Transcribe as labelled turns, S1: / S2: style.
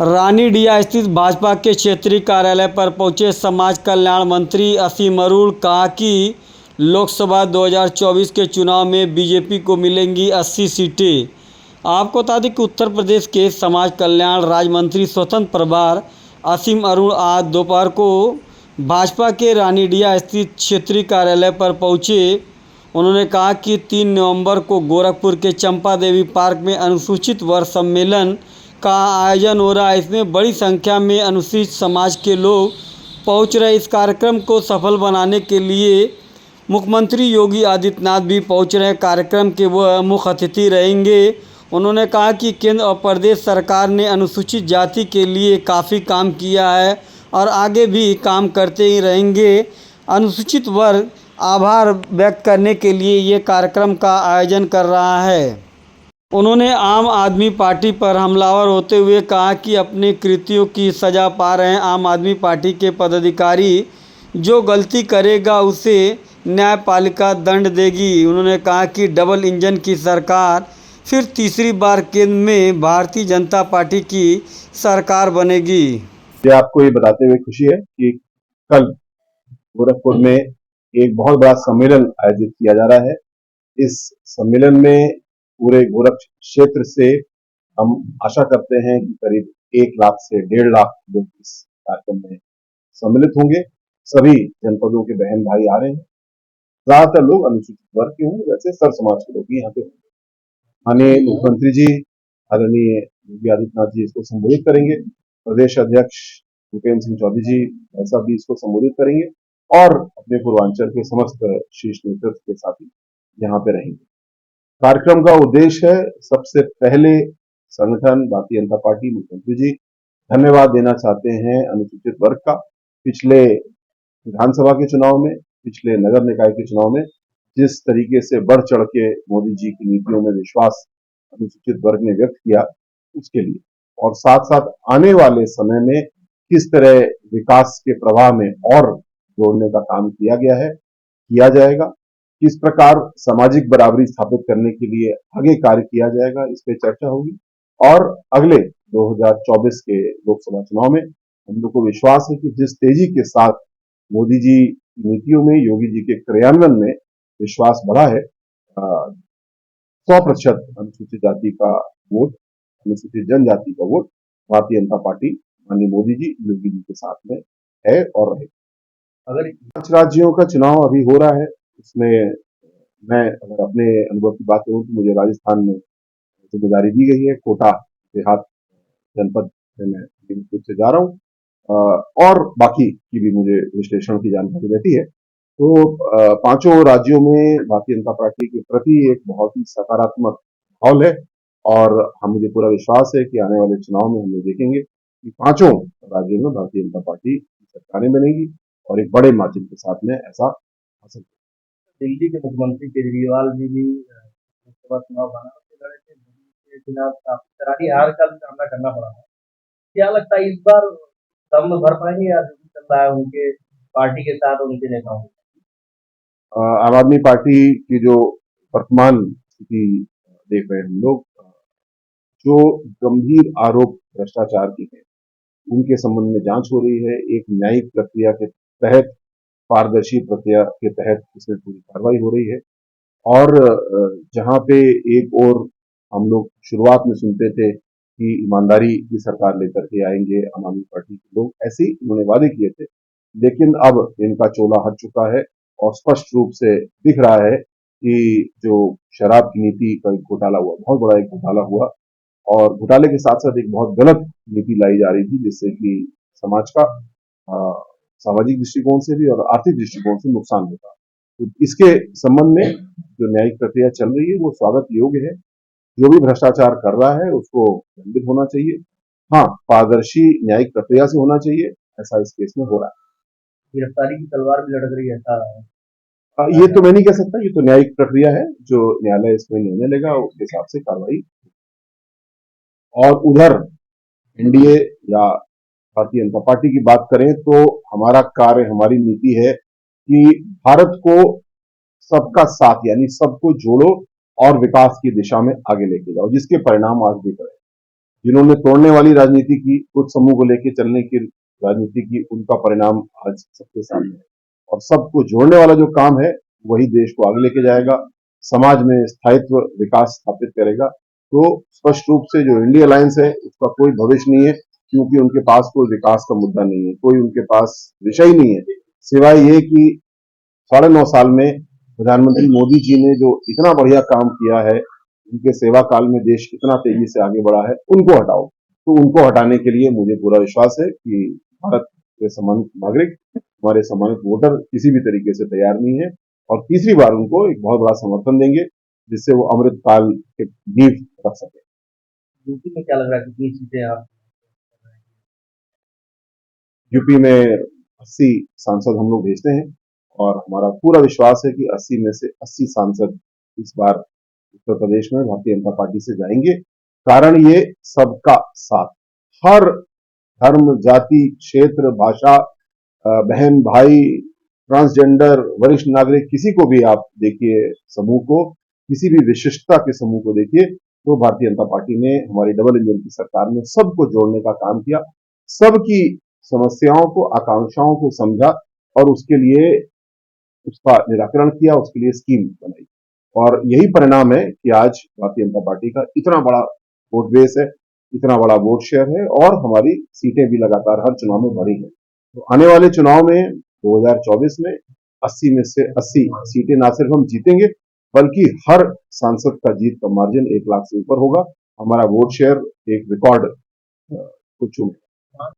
S1: रानीडीह स्थित भाजपा के क्षेत्रीय कार्यालय पर पहुंचे समाज कल्याण मंत्री असीम अरुण कहा कि लोकसभा 2024 के चुनाव में बीजेपी को मिलेंगी 80 सीटें। आपको बता दें कि उत्तर प्रदेश के समाज कल्याण राज्य मंत्री स्वतंत्र प्रभार असीम अरुण आज दोपहर को भाजपा के रानीडीह स्थित क्षेत्रीय कार्यालय पर पहुंचे। उन्होंने कहा कि 3 नवंबर को गोरखपुर के चंपा देवी पार्क में अनुसूचित वर्ग सम्मेलन का आयोजन हो रहा है। इसमें बड़ी संख्या में अनुसूचित समाज के लोग पहुंच रहे। इस कार्यक्रम को सफल बनाने के लिए मुख्यमंत्री योगी आदित्यनाथ भी पहुंच रहे हैं। कार्यक्रम के वह मुख्य अतिथि रहेंगे। उन्होंने कहा कि केंद्र और प्रदेश सरकार ने अनुसूचित जाति के लिए काफ़ी काम किया है और आगे भी काम करते ही रहेंगे। अनुसूचित वर्ग आभार व्यक्त करने के लिए ये कार्यक्रम का आयोजन कर रहा है। उन्होंने आम आदमी पार्टी पर हमलावर होते हुए कहा कि अपने कृत्यों की सज़ा पा रहे हैं आम आदमी पार्टी के पदाधिकारी। जो गलती करेगा उसे न्यायपालिका दंड देगी। उन्होंने कहा कि डबल इंजन की सरकार फिर तीसरी बार केंद्र में भारतीय जनता पार्टी की सरकार बनेगी।
S2: ये आपको ये बताते हुए खुशी है कि कल गोरखपुर में एक बहुत बड़ा सम्मेलन आयोजित किया जा रहा है। इस सम्मेलन में पूरे गोरख क्षेत्र से हम आशा करते हैं कि करीब 1 लाख से 1.5 लाख लोग इस कार्यक्रम में सम्मिलित होंगे। सभी जनपदों के बहन भाई आ रहे हैं। ज्यादातर लोग अनुसूचित वर्ग के होंगे, वैसे सर समाज के लोग भी यहाँ पे होंगे। माननीय मुख्यमंत्री जी आदरणीय योगी आदित्यनाथ जी इसको संबोधित करेंगे। प्रदेश अध्यक्ष भूपेंद्र सिंह चौधरी जी ऐसा भी इसको संबोधित करेंगे और अपने पूर्वांचल के समस्त शीर्ष नेतृत्व के साथ ही यहाँ पे रहेंगे। कार्यक्रम का उद्देश्य है, सबसे पहले संगठन भारतीय जनता पार्टी मुख्यमंत्री जी धन्यवाद देना चाहते हैं अनुसूचित वर्ग का। पिछले विधानसभा के चुनाव में, पिछले नगर निकाय के चुनाव में जिस तरीके से बढ़ चढ़ के मोदी जी की नीतियों में विश्वास अनुसूचित वर्ग ने व्यक्त किया, उसके लिए और साथ साथ आने वाले समय में किस तरह विकास के प्रवाह में और जोड़ने का काम किया गया है, किया जाएगा, किस प्रकार सामाजिक बराबरी स्थापित करने के लिए आगे कार्य किया जाएगा, इस पे चर्चा होगी। और अगले 2024 के लोकसभा चुनाव में हम लोग को विश्वास है कि जिस तेजी के साथ मोदी जी की नीतियों में, योगी जी के क्रियान्वयन में विश्वास बढ़ा है, 100% अनुसूचित जाति का वोट, अनुसूचित जनजाति का वोट भारतीय जनता पार्टी माननीय मोदी जी, योगी जी के साथ में है और रहेगा। अगर 5 राज्यों का चुनाव अभी हो रहा है, इसमें मैं अगर अपने अनुभव की बात करूं तो मुझे राजस्थान में जिम्मेदारी दी गई है। कोटा देहात जनपद में मैं रूप से जा रहा हूं और बाकी की भी मुझे विश्लेषण की जानकारी रहती है। तो 5 राज्यों में भारतीय जनता पार्टी के प्रति एक बहुत ही सकारात्मक माहौल है और मुझे पूरा विश्वास है कि आने वाले चुनाव में हम लोग देखेंगे कि 5 राज्यों में भारतीय जनता पार्टी की सरकारें बनेगी और एक बड़े मार्जिन के साथ में ऐसा हासिल।
S3: दिल्ली के मुख्यमंत्री केजरीवाल जी भी लोकसभा चुनाव बनारस से लड़े थे, मोदी के खिलाफ काफी करारी हार का भी सामना करना पड़ा है। क्या लगता है इस बार दम भर पाएंगे या जो भी चल रहा है उनके पार्टी के साथ उनके नेताओं?
S2: आम आदमी पार्टी की जो वर्तमान स्थिति देख रहे हैं हम लोग, जो गंभीर आरोप भ्रष्टाचार की है उनके संबंध में जांच हो रही है। एक न्यायिक प्रक्रिया के तहत, पारदर्शी प्रक्रिया के तहत इसमें पूरी कार्रवाई हो रही है और जहां पे एक और हम लोग शुरुआत में सुनते थे कि ईमानदारी की सरकार लेकर के आएंगे आम आदमी पार्टी के लोग, ऐसे ही उन्होंने वादे किए थे, लेकिन अब इनका चोला हट चुका है और स्पष्ट रूप से दिख रहा है कि जो शराब की नीति का एक घोटाला हुआ, बहुत बड़ा एक घोटाला हुआ और घोटाले के साथ साथ एक बहुत गलत नीति लाई जा रही थी जिससे कि समाज का सामाजिक दृष्टिकोण से भी और आर्थिक दृष्टिकोण से नुकसान होता। तो इसके संबंध में जो न्यायिक प्रक्रिया चल रही है वो स्वागत योग्य है। जो भी भ्रष्टाचार कर रहा है उसको दंडित होना चाहिए। हाँ, पारदर्शी न्यायिक प्रक्रिया से होना चाहिए, ऐसा इस केस में हो रहा है।
S3: गिरफ्तारी की तलवार भी लटक रही है ऐसा?
S2: ये तो मैं नहीं कह सकता, ये तो न्यायिक प्रक्रिया है, जो न्यायालय इसमें निर्णय लेगा उसके हिसाब से कार्रवाई। और उधर एनडीए या भारतीय जनता पार्टी की बात करें तो हमारा कार्य, हमारी नीति है कि भारत को सबका साथ यानी सबको जोड़ो और विकास की दिशा में आगे लेके जाओ, जिसके परिणाम आज दिख रहे हैं। जिन्होंने तोड़ने वाली राजनीति की, कुछ समूह को लेकर चलने की राजनीति की, उनका परिणाम आज सबके सामने है। और सबको जोड़ने वाला जो काम है वही देश को आगे लेके जाएगा, समाज में स्थायित्व विकास स्थापित करेगा। तो स्पष्ट रूप से जो इंडिया अलायंस है उसका कोई भविष्य नहीं है, क्योंकि उनके पास कोई विकास का मुद्दा नहीं है, कोई उनके पास विषय नहीं है, सिवाय ये कि 9.5 साल में प्रधानमंत्री मोदी जी ने जो इतना बढ़िया काम किया है, उनके सेवा काल में देश कितना तेजी से आगे बढ़ा है, उनको हटाओ। तो उनको हटाने के लिए मुझे पूरा विश्वास है कि भारत के सम्मानित नागरिक, हमारे सम्मानित वोटर किसी भी तरीके से तैयार नहीं है और तीसरी बार उनको एक बहुत बड़ा समर्थन देंगे, जिससे वो अमृत काल के नींव रख सके।
S3: यूपी में क्या लग रहा है कितनी सीटें आप?
S2: यूपी में 80 सांसद हम लोग भेजते हैं और हमारा पूरा विश्वास है कि 80 में से 80 सांसद इस बार उत्तर प्रदेश में भारतीय जनता पार्टी से जाएंगे। कारण ये सबका साथ, हर धर्म, जाति, क्षेत्र, भाषा, बहन, भाई, ट्रांसजेंडर, वरिष्ठ नागरिक, किसी को भी आप देखिए समूह को, किसी भी विशिष्टता के समूह को देखिए, तो भारतीय जनता पार्टी ने हमारी डबल इंजन की सरकार में सबको जोड़ने का काम किया, सबकी समस्याओं को, आकांक्षाओं को समझा और उसके लिए उसका निराकरण किया, उसके लिए स्कीम बनाई। और यही परिणाम है कि आज भारतीय जनता पार्टी का इतना बड़ा वोट बेस है, इतना बड़ा वोट शेयर है और हमारी सीटें भी लगातार हर चुनाव में बढ़ी हैं। तो आने वाले चुनाव में 2024 में 80 में से 80 सीटें ना सिर्फ हम जीतेंगे, बल्कि हर सांसद का जीत का मार्जिन 1 लाख से ऊपर होगा। हमारा वोट शेयर एक रिकॉर्ड को छूएगा।